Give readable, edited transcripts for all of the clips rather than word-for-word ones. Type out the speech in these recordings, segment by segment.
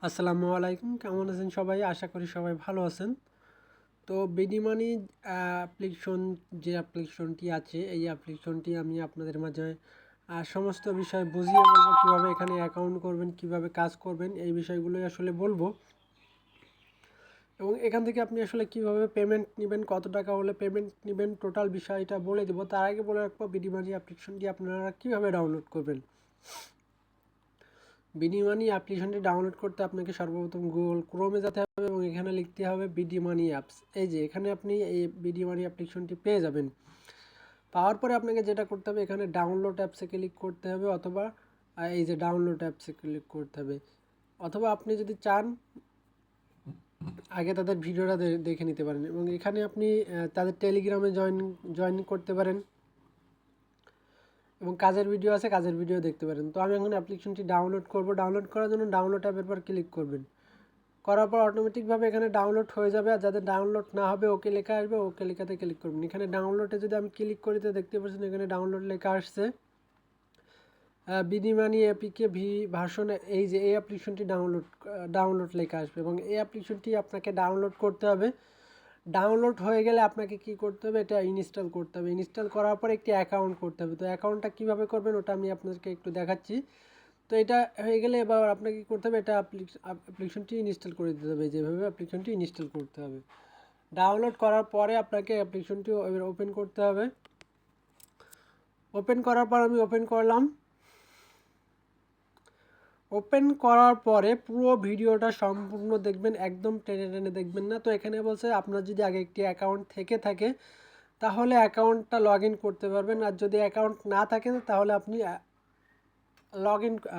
আসসালামু আলাইকুম, কেমন আছেন সবাই? আশা করি সবাই ভালো আছেন। তো বিডি মানি যে অ্যাপ্লিকেশনটি আছে, এই অ্যাপ্লিকেশনটি আমি আপনাদের মাঝে সমস্ত বিষয় বুঝিয়ে বলবো, কীভাবে এখানে অ্যাকাউন্ট করবেন, কিভাবে কাজ করবেন, এই বিষয়গুলোই আসলে বলবো। এবং এখান থেকে আপনি আসলে কিভাবে পেমেন্ট নেবেন, কত টাকা হলে পেমেন্ট নেবেন, টোটাল বিষয়টা বলে দেবো। তার আগে বলে রাখবো, বিডি মানি অ্যাপ্লিকেশনটি আপনারা কীভাবে ডাউনলোড করবেন। বিডি মানি অ্যাপ্লিকেশনটি ডাউনলোড করতে আপনাকে সর্বপ্রথম গুগল ক্রোমে যেতে হবে এবং এখানে লিখতে হবে বিডি মানি অ্যাপস। এই যে এখানে আপনি এই বিডি মানি অ্যাপ্লিকেশনটি পেয়ে যাবেন। পাওয়ার পরে আপনাকে যেটা করতে হবে, এখানে ডাউনলোড অ্যাপসে ক্লিক করতে হবে, অথবা এই যে ডাউনলোড অ্যাপসে ক্লিক করতে হবে, অথবা আপনি যদি চান আগে তাদের ভিডিওটা দেখে নিতে পারেন। এবং এখানে আপনি তাদের টেলিগ্রামে জয়েন করতে পারেন এবং কাজের ভিডিও আছে, কাজের ভিডিও দেখতে পারেন। তো আমি এখন অ্যাপ্লিকেশনটি ডাউনলোড করব। ডাউনলোড করার জন্য ডাউনলোড অ্যাপের পর ক্লিক করবেন। করার পর অটোমেটিকভাবে এখানে ডাউনলোড হয়ে যাবে। আর যাদের ডাউনলোড না হবে, ওকে লেখা আসবে, ওকে লেখাতে ক্লিক করবেন। এখানে ডাউনলোডে যদি আমি ক্লিক করি তো দেখতে পাচ্ছেন এখানে ডাউনলোড লেখা আসছে বিডি মানি এপিকে ভার্সন। এই যে এই অ্যাপ্লিকেশনটি ডাউনলোড লেখা আসবে এবং এই অ্যাপ্লিকেশনটি আপনাকে ডাউনলোড করতে হবে। ডাউনলোড হয়ে গেলে আপনাকে কি করতে হবে, এটা ইনস্টল করতে হবে। ইনস্টল করার পর একটি অ্যাকাউন্ট করতে হবে। তো অ্যাকাউন্টটা কীভাবে করবেন ওটা আমি আপনাদেরকে একটু দেখাচ্ছি। তো এটা হয়ে গেলে এবার আপনাকে কী করতে হবে, এটা অ্যাপ্লিকেশনটি ইনস্টল করে দিতে হবে। যেভাবে অ্যাপ্লিকেশনটি ইনস্টল করতে হবে, ডাউনলোড করার পরে আপনাকে অ্যাপ্লিকেশনটি ওপেন করতে হবে। ওপেন করার পর আমি ওপেন করলাম। ওপেন করার পরে পুরো ভিডিওটা সম্পূর্ণ দেখবেন, একদম টেনে টেনে দেখবেন না। তো এখানে বলছে আপনার যদি আগে একটি অ্যাকাউন্ট থেকে থাকে তাহলে অ্যাকাউন্টটা লগ ইন করতে পারবেন, আর যদি অ্যাকাউন্ট না থাকে তাহলে আপনি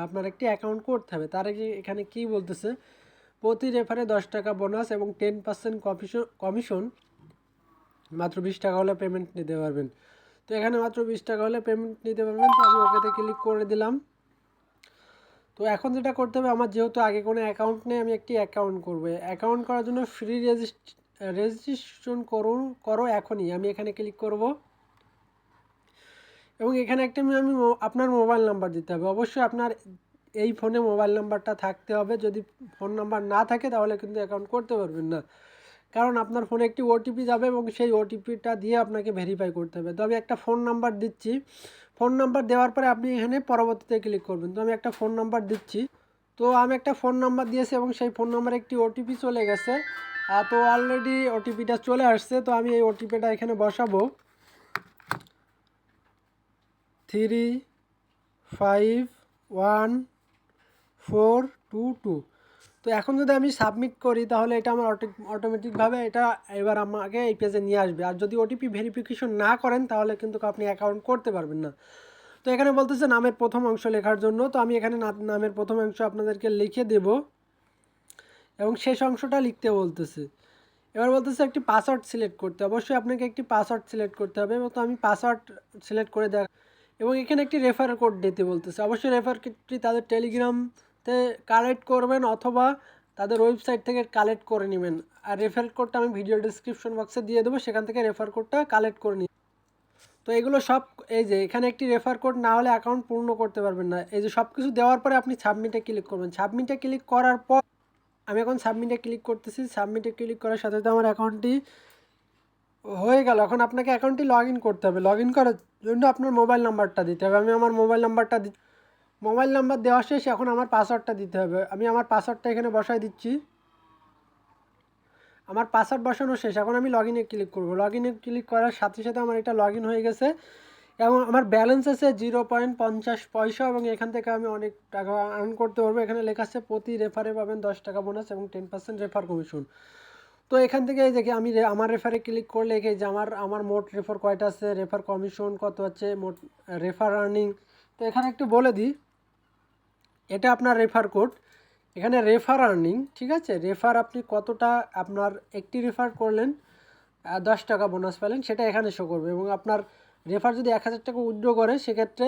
আপনার একটি অ্যাকাউন্ট করতে হবে। তার আগে এখানে কি বলতেছে, প্রতি রেফারে 10 টাকা বোনাস এবং 10% কমিশন, মাত্র 20 টাকা হলে পেমেন্ট নিতে পারবেন। তো এখানে মাত্র 20 টাকা হলে পেমেন্ট নিতে পারবেন। তো আমি ওকেতে ক্লিক করে দিলাম। তো এখন যেটা করতে হবে, আমার যেহেতু আগে কোনো অ্যাকাউন্ট নেই, আমি একটি অ্যাকাউন্ট করব। অ্যাকাউন্ট করার জন্য ফ্রি রেজিস্ট্রেশন করো এখনই, আমি এখানে ক্লিক করব। এবং এখানে একটা আমি আপনার মোবাইল নাম্বার দিতে হবে। অবশ্যই আপনার এই ফোনে মোবাইল নাম্বারটা থাকতে হবে। যদি ফোন নাম্বার না থাকে তাহলে কিন্তু অ্যাকাউন্ট করতে পারবেন না, কারণ আপনার ফোনে একটি ওটিপি যাবে এবং সেই ওটিপিটা দিয়ে আপনাকে ভেরিফাই করতে হবে। তো আমি একটা ফোন নাম্বার দিচ্ছি। ফোন নাম্বার দেওয়ার পরে আপনি এখানে পরবর্তীতে ক্লিক করবেন। তো আমি একটা ফোন নাম্বার দিচ্ছি। তো আমি একটা ফোন নাম্বার দিয়েছি এবং সেই ফোন নাম্বারে একটি ওটিপি চলে গেছে। তো অলরেডি ওটিপিটা চলে আসছে। তো আমি এই ওটিপিটা এখানে বসাবো, 351422। তো এখন যদি আমি সাবমিট করি তাহলে এটা আমার অটোমেটিকভাবে এটা এবার আমাকে এই পেজে নিয়ে আসবে। আর যদি ওটিপি ভেরিফিকেশন না করেন তাহলে কিন্তু আপনি অ্যাকাউন্ট করতে পারবেন না। তো এখানে বলতেছে নামের প্রথম অংশ লেখার জন্য। তো আমি এখানে নামের প্রথম অংশ আপনাদেরকে লিখে দেব এবং শেষ অংশটা লিখতে বলতেছে। এবার বলতেছে একটি পাসওয়ার্ড সিলেক্ট করতে। অবশ্যই আপনাকে একটি পাসওয়ার্ড সিলেক্ট করতে হবে। তো আমি পাসওয়ার্ড সিলেক্ট করে দেখ এবং এখানে একটি রেফার কোড দিতে বলতেছে। অবশ্যই রেফার কোডটি তাদের টেলিগ্রামতে কালেক্ট করবেন অথবা তাদের ওয়েবসাইট থেকে কালেক্ট করে নেবেন। আর রেফার কোডটা আমি ভিডিও ডিসক্রিপশন বক্সে দিয়ে দেবো, সেখান থেকে রেফার কোডটা কালেক্ট করে নিন। তো এগুলো সব, এই যে এখানে একটি রেফার কোড না হলে অ্যাকাউন্ট পূর্ণ করতে পারবেন না। এই যে সব কিছু দেওয়ার পরে আপনি সাবমিটে ক্লিক করবেন। সাবমিটে ক্লিক করার পর আমি এখন সাবমিটে ক্লিক করতেছি। সাবমিটে ক্লিক করার সাথে সাথে আমার অ্যাকাউন্টটি হয়ে গেল। এখন আপনাকে অ্যাকাউন্টটি লগ ইন করতে হবে। লগ ইন করার জন্য আপনার মোবাইল নাম্বারটা দিতে হবে। আমি আমার মোবাইল নাম্বার দেওয়া শেষ। এখন আমার পাসওয়ার্ডটা দিতে হবে। আমি আমার পাসওয়ার্ডটা এখানে বসাই দিচ্ছি। আমার পাসওয়ার্ড বসানো শেষ। এখন আমি লগ ইনে ক্লিক করব। লগ ইনে ক্লিক করার সাথে সাথে আমার এটা লগ ইন হয়ে গেছে এবং আমার ব্যালেন্স আছে 0.50 এবং এখান থেকে আমি অনেক টাকা আর্ন করতে পারবো। এখানে লেখা আছে প্রতি রেফারে পাবেন 10 টাকা বোনাস এবং 10% রেফার কমিশন। তো এখান থেকে এই দেখি আমি আমার রেফারে ক্লিক করলে এই যে আমার মোট রেফার কয়টা আছে, রেফার কমিশন কত আছে, মোট রেফার আর্নিং। তো এখানে একটু বলে দিই, এটা আপনার রেফার কোড। এখানে রেফার আর্নিং, ঠিক আছে, রেফার আপনি কতটা, আপনার একটি রেফার করলেন 10 টাকা বোনাস পেলেন, সেটা এখানে শো করবে। এবং আপনার রেফার যদি 1000 টাকা উইথড্র করে সেক্ষেত্রে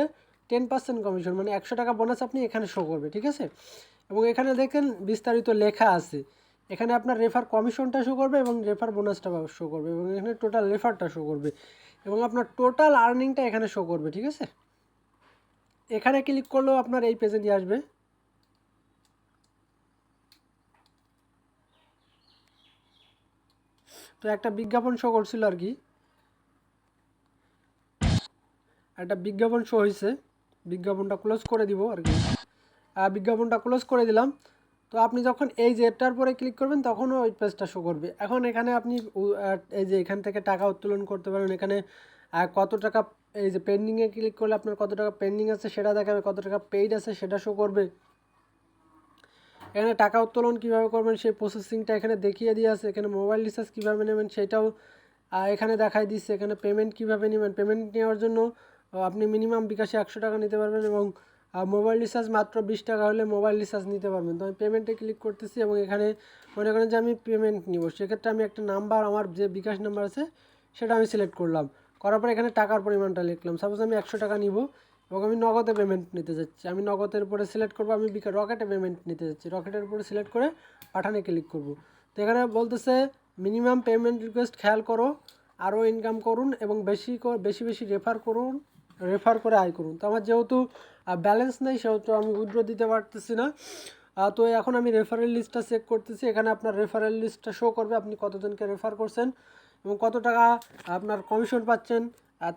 10% কমিশন, মানে 100 টাকা বোনাস আপনি এখানে শো করবে, ঠিক আছে। এবং এখানে দেখেন বিস্তারিত লেখা আছে। এখানে আপনার রেফার কমিশনটা শো করবে এবং রেফার বোনাসটা শো করবে এবং এখানে টোটাল রেফারটা শো করবে এবং আপনার টোটাল আর্নিংটা এখানে শো করবে, ঠিক আছে। এখানে ক্লিক করলেও আপনার এই পেজে নিয়ে আসবে। তো একটা বিজ্ঞাপন শো করছিল আর কি, একটা বিজ্ঞাপন শো হয়েছে, বিজ্ঞাপনটা ক্লোজ করে দিব আর কি। বিজ্ঞাপনটা ক্লোজ করে দিলাম। তো আপনি যখন এই যে এটার পরে ক্লিক করবেন তখনও ওই পেজটা শো করবে। এখন এখানে আপনি এই যে এখান থেকে টাকা উত্তোলন করতে পারেন, এখানে কত টাকা, এই যে পেন্ডিংয়ে ক্লিক করলে আপনার কত টাকা পেন্ডিং আছে সেটা দেখাবে, কত টাকা পেইড আছে সেটা শো করবে। এখানে টাকা উত্তোলন কীভাবে করবেন সেই প্রসেসিংটা এখানে দেখিয়ে দিয়ে আছে। এখানে মোবাইল রিচার্জ কীভাবে নেবেন সেটাও এখানে দেখাই দিচ্ছে। এখানে পেমেন্ট কীভাবে নেবেন, পেমেন্ট নেওয়ার জন্য আপনি মিনিমাম বিকাশে 100 টাকা নিতে পারবেন এবং মোবাইল রিচার্জ মাত্র 20 টাকা হলে মোবাইল রিচার্জ নিতে পারবেন। তো আমি পেমেন্টে ক্লিক করতেছি এবং এখানে মনে করেন যে আমি পেমেন্ট নিব, সেক্ষেত্রে আমি একটা নাম্বার, আমার যে বিকাশ নাম্বার আছে সেটা আমি সিলেক্ট করলাম, করার পর এখানে টাকার পরিমাণটা লিখলাম। সাপোজ আমি 100 টাকা নিব এবং আমি নগদে পেমেন্ট নিতে যাচ্ছি, আমি নগদের উপরে সিলেক্ট করবো, আমি রকেটে পেমেন্ট নিতে যাচ্ছি, রকেটের উপরে সিলেক্ট করে পাঠানে ক্লিক করব। তো এখানে বলতেছে মিনিমাম পেমেন্ট রিকোয়েস্ট খেয়াল করো, আরও ইনকাম করুন এবং বেশি বেশি রেফার করে আয় করুন। তো আমার যেহেতু ব্যালেন্স নেই সেহেতু আমি উইথড্র দিতে পারতেছি না। তো এখন আমি রেফারেল লিস্টটা চেক করতেছি। এখানে আপনার রেফারেল লিস্টটা শো করবে, আপনি কতজনকে রেফার করছেন এবং কত টাকা আপনার কমিশন পাচ্ছেন,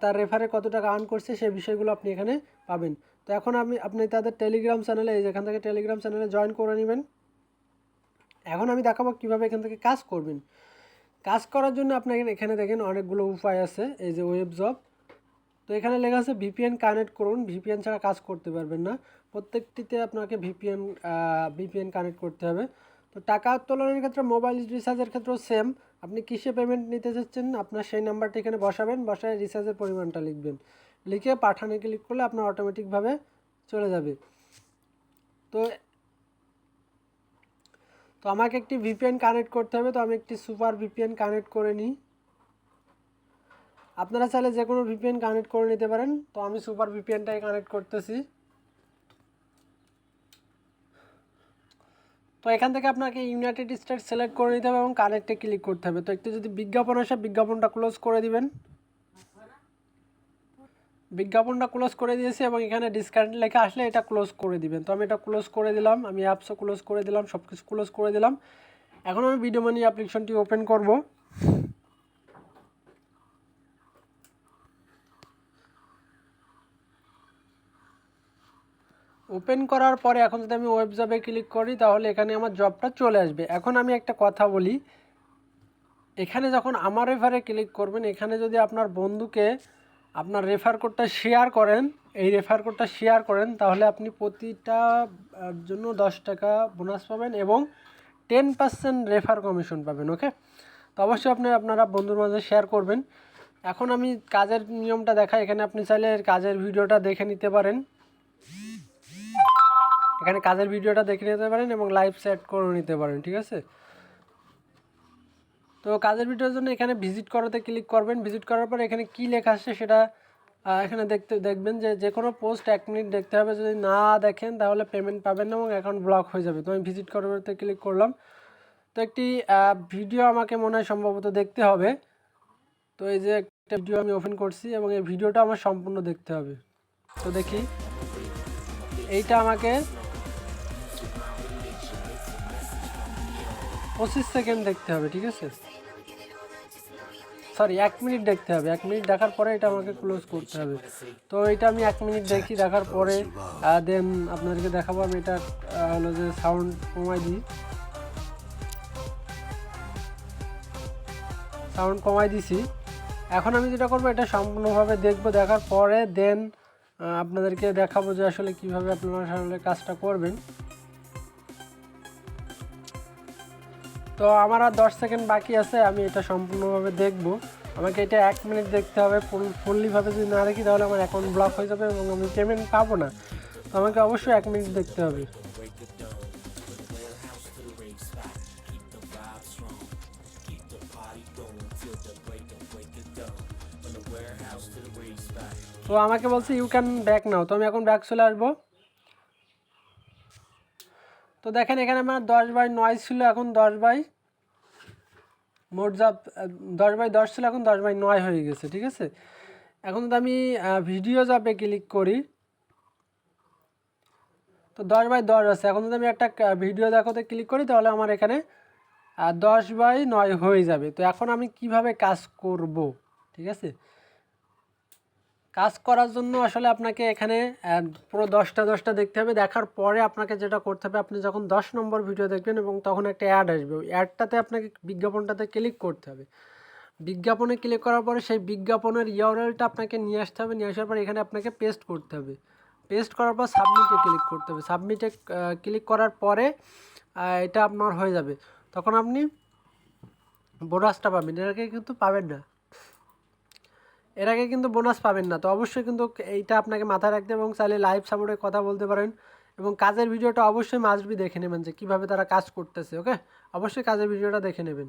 তার রেফারে কত টাকা আর্ন করছে সেই বিষয়গুলো আপনি এখানে পাবেন। তো এখন আপনি তাদের টেলিগ্রাম চ্যানেলে, এই যেখান থেকে টেলিগ্রাম চ্যানেলে জয়েন করে নেবেন। এখন আমি দেখাবো কীভাবে এখান থেকে কাজ করবেন। কাজ করার জন্য আপনাকে এখানে দেখেন অনেকগুলো উপায় আছে, এই যে ওয়েব জব। তো এখানে লেখা আছে ভিপিএন কানেক্ট করুন, ভিপিএন ছাড়া কাজ করতে পারবেন না, প্রত্যেকটিতে আপনাকে ভিপিএন কানেক্ট করতে হবে। তো টাকা উত্তোলনের ক্ষেত্রে, মোবাইল রিচার্জের ক্ষেত্রেও সেম, আপনি কিসে পেমেন্ট নিতে চাচ্ছেন আপনার সেই নাম্বারটি এখানে বসাবেন, বসায় রিচার্জের পরিমাণটা লিখবেন, লিখে পাঠানে ক্লিক করলে আপনার অটোমেটিকভাবে চলে যাবে। তো তো আমাকে একটি ভিপিএন কানেক্ট করতে হবে, তো আমি একটি সুপার ভিপিএন কানেক্ট করে নিই। আপনারা চাইলে যে কোনো ভিপিএন কানেক্ট করে নিতে পারেন। তো আমি সুপার ভিপিএনটাই কানেক্ট করতেছি। তো এখান থেকে আপনাকে ইউনাইটেড স্টেটস সিলেক্ট করে নিতে হবে এবং কানেক্টে ক্লিক করতে হবে। তো একটু যদি বিজ্ঞাপন আসে বিজ্ঞাপনটা ক্লোজ করে দিবেন। বিজ্ঞাপনটা ক্লোজ করে দিয়েছি এবং এখানে ডিসকাউন্ট লেখা আসলে এটা ক্লোজ করে দিবেন। তো আমি এটা ক্লোজ করে দিলাম, আমি অ্যাপসও ক্লোজ করে দিলাম, সব কিছু ক্লোজ করে দিলাম। এখন আমি ভিডিও মানি অ্যাপ্লিকেশনটি ওপেন করব। ওপেন করার পরে এখন যদি আমি ওয়েব জবে ক্লিক করি তাহলে এখানে আমার জবটা চলে আসবে। এখন আমি একটা কথা বলি, এখানে যখন আমার রেফারে ক্লিক করবেন, এখানে যদি আপনার বন্ধুকে আপনার রেফার কোডটা শেয়ার করেন, এই রেফার কোডটা শেয়ার করেন, তাহলে আপনি প্রতিটা জন্য 10 টাকা বোনাস পাবেন এবং 10% রেফার কমিশন পাবেন। ওকে, তো অবশ্যই আপনারা বন্ধুর মাঝে শেয়ার করবেন। এখন আমি কাজের নিয়মটা দেখাই। এখানে আপনি চাইলে কাজের ভিডিওটা দেখে নিতে পারেন, এখানে কাজের ভিডিওটা দেখে নিতে পারেন এবং লাইভ সেট করে নিতে পারেন, ঠিক আছে। তো কাজের ভিডিওর জন্য এখানে ভিজিট করাতে ক্লিক করবেন। ভিজিট করার পর এখানে কি লেখা আসছে সেটা এখানে দেখবেন যে কোনো পোস্ট 1 মিনিট দেখতে হবে, যদি না দেখেন তাহলে পেমেন্ট পাবেন না এবং অ্যাকাউন্ট ব্লক হয়ে যাবে। তো আমি ভিজিট করাতে ক্লিক করলাম। তো একটি ভিডিও আমাকে মনে হয় সম্ভবত দেখতে হবে। তো এই যে একটা ভিডিও আমি ওপেন করছি এবং এই ভিডিওটা আমার সম্পূর্ণ দেখতে হবে। তো দেখি, এইটা আমাকে 25 সেকেন্ড দেখতে হবে, ঠিক আছে, সরি 1 মিনিট দেখতে হবে। 1 মিনিট দেখার পরে এটা আমাকে ক্লোজ করতে হবে। তো এটা আমি 1 মিনিট দেখি, দেখার পরে দেন আপনাদেরকে দেখাবো। আমি এটা হলো যে সাউন্ড কমাই দিই, সাউন্ড কমাই দিছি। এখন আমি যেটা করবো এটা সম্পূর্ণভাবে দেখবো, দেখার পরে দেন আপনাদেরকে দেখাবো যে আসলে কীভাবে আপনারা আসলে কাজটা করবেন। তো আমার আর 10 সেকেন্ড বাকি আছে, আমি এটা সম্পূর্ণভাবে দেখব। আমাকে এটা 1 মিনিট দেখতে হবে। ফুললিভাবে যদি না দেখি তাহলে আমার অ্যাকাউন্ট ব্লক হয়ে যাবে এবং আমি পেমেন্ট পাবো না। তো আমাকে অবশ্যই 1 মিনিট দেখতে হবে। তো আমাকে বলছে ইউ ক্যান ব্যাক নাও। তো আমি এখন ব্যাক চলে আসবো। তো দেখেন এখানে আমার 10/9 ছিল, এখন 10/, মোট জব 10/10 ছিল, এখন 10/9 হয়ে গেছে, ঠিক আছে। এখন যদি আমি ভিডিও জবে ক্লিক করি তো 10/10 আছে। এখন যদি আমি একটা ভিডিও দেখাতে ক্লিক করি তাহলে আমার এখানে 10/9 হয়ে যাবে। তো এখন আমি কিভাবে কাজ করব, ঠিক আছে? কাজ করার জন্য আসলে আপনাকে এখানে পুরো 10টা দেখতে হবে। দেখার পরে আপনাকে যেটা করতে হবে, আপনি যখন 10 নম্বর ভিডিও দেখবেন এবং তখন একটা অ্যাড আসবে, ওই অ্যাডটাতে আপনাকে বিজ্ঞাপনটাতে ক্লিক করতে হবে। বিজ্ঞাপনে ক্লিক করার পরে সেই বিজ্ঞাপনের ইউআরএলটা আপনাকে নিয়ে আসতে হবে। নিয়ে আসার পর এখানে আপনাকে পেস্ট করতে হবে। পেস্ট করার পর সাবমিটে ক্লিক করতে হবে। সাবমিটে ক্লিক করার পরে এটা আপনার হয়ে যাবে। তখন আপনি বোনাসটা পাবেন, এর আগে কিন্তু পাবেন না। এর আগে কিন্তু বোনাস পাবেন না। তো অবশ্যই কিন্তু এইটা আপনাকে মাথায় রাখতে এবং চাইলে লাইভ সাপোর্টে কথা বলতে পারেন এবং কাজের ভিডিওটা অবশ্যই মাস্ট বি দেখে নেবেন যে কীভাবে তারা কাজ করতেছে। ওকে, অবশ্যই কাজের ভিডিওটা দেখে নেবেন।